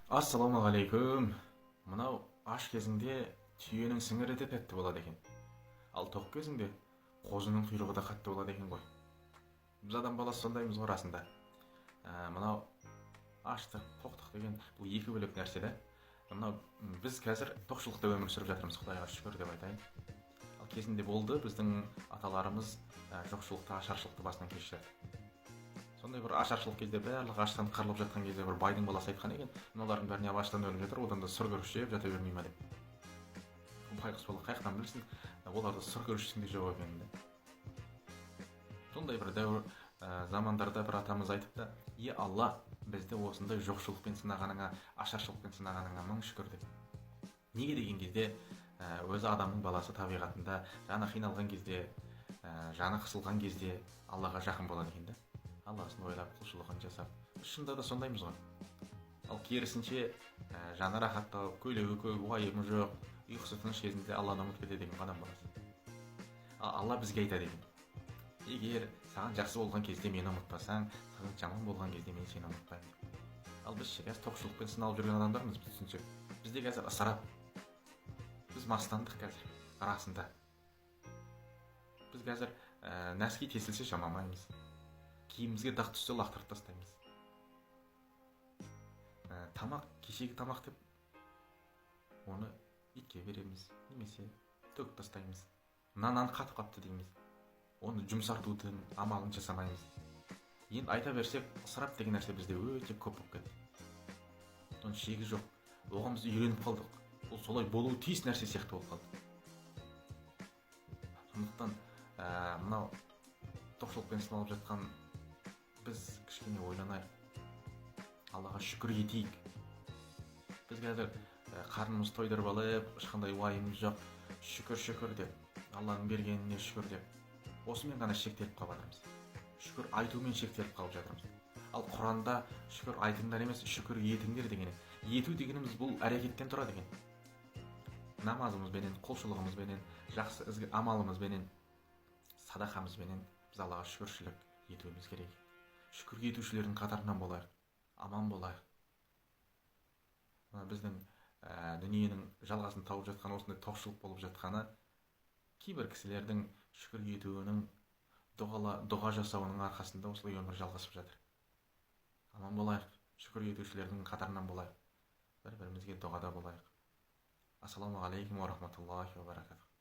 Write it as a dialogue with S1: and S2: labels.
S1: Ассалаумағалейкум. Мынау аш кезіңде түйенің сіңірі де тәтті болады екен. Ал тоқ кезіңде қозының құйрығы да қатты болады екен ғой. Біз адам баласы сондаймыз ғой расында. Мынау аштық, тоқтық деген бұл екі бөлек нәрсе да. Мынау біз қазір тоқшылықта өмір сүріп жатырмыз, Құдайға шүкір деп айтайын. Ал кезінде болды, біздің аталарымыз жоқшылықты, ашаршылықты басынан кешірді. Сондай бір ашаршылық кезде барлығы аштан қырылып жатқан кезде бір байдың баласы айтқан екен, мыналардың бәріне аштан өліп жатыр, одан да сұр күріш жеп жата бермей ма деп. Байғұс бала қаяқтан білсін, оларды сұр күріштің де жоқ екенін де. Сондай бір дәуір замандарда бір атамыз айтыпты, Алла, бізді осындай жоқшылықпен сынағаныңа, ашаршылықпен сынағаныңа мың шүкір деп. Неге деген кезде өзі адамның баласы табиғатында жаны қиналған кезде, жаны қысылған кезде Аллаға жақын болады екен да. Алласын ойлап, құлшылығын жасап. Шынында да сондаймыз ғой. Ал керісінше жаны рахаттау, көйлегі көп, уайымы жоқ, ұйқысы тыныш кезінде Алланы ұмытып кетеді деген адам баласы. Алла бізге айтады екен, егер саған жақсы болған кезде мені ұмытпасаң, саған жаман болған кезде мен сені ұмытпаймын. Ал біз қазір тоқшылықпен сыналып жүрген адамдармыз, біз түсінсек. Бізде қазір ысырап. Біз мастандық қазір, расында. Біз қазір нәски тесілсе жамамаймыз. Киімімізге дақ түссе лақтырып тастаймыз. Тамақ, кешегі тамақ деп оны итке береміз, немесе төгіп тастаймыз. Нан қатып қапты дейміз. Оны жұмсартудың амалын жасамаймыз. Енді айта берсек, ысырап деген нәрсе бізде өте көп болып кетті. Оның шегі жоқ. Оған біз үйреніп қалдық. Ол солай болуы тиіс нәрсе сияқты болып қалды. Сондықтан мынау тоқшылықпен сыналып жатқан біз кішкене ойланайық. Аллаға шүкір етейік. Біз қазір қарнымыз тойдырып алып, ешқандай уайымымыз жоқ, шүкір деп, Алланың бергеніне шүкір деп, осымен ғана шектеліп қалып жатырмыз. Шүкір айтумен шектеліп қалып жатырмыз. Ал Құранда шүкір айтыңдар емес, шүкір етіңдер деген. Ету дегеніміз бұл әрекеттен тұрады екен. Намазымызбенен, құлшылығымызбенен, жақсы ізгі амалымызбенен, садақамызбенен біз Аллаға шүкіршілік етуіміз керек. Шүкір етушілердің қатарынан болайық, аман болайық. Біздің дүниенің жалғасын тауып жатқан осындай тоқшылық болып жатқаны кейбір кісілердің шүкір етуінің, дұға жасауының арқасында осылай өмір жалғасып жатыр. Аман болайық, шүкір етушілердің қатарынан болайық, бір-бірімізге дұғада болайық. Ассалаумағалейкум ва рахматуллахи ва баракатух.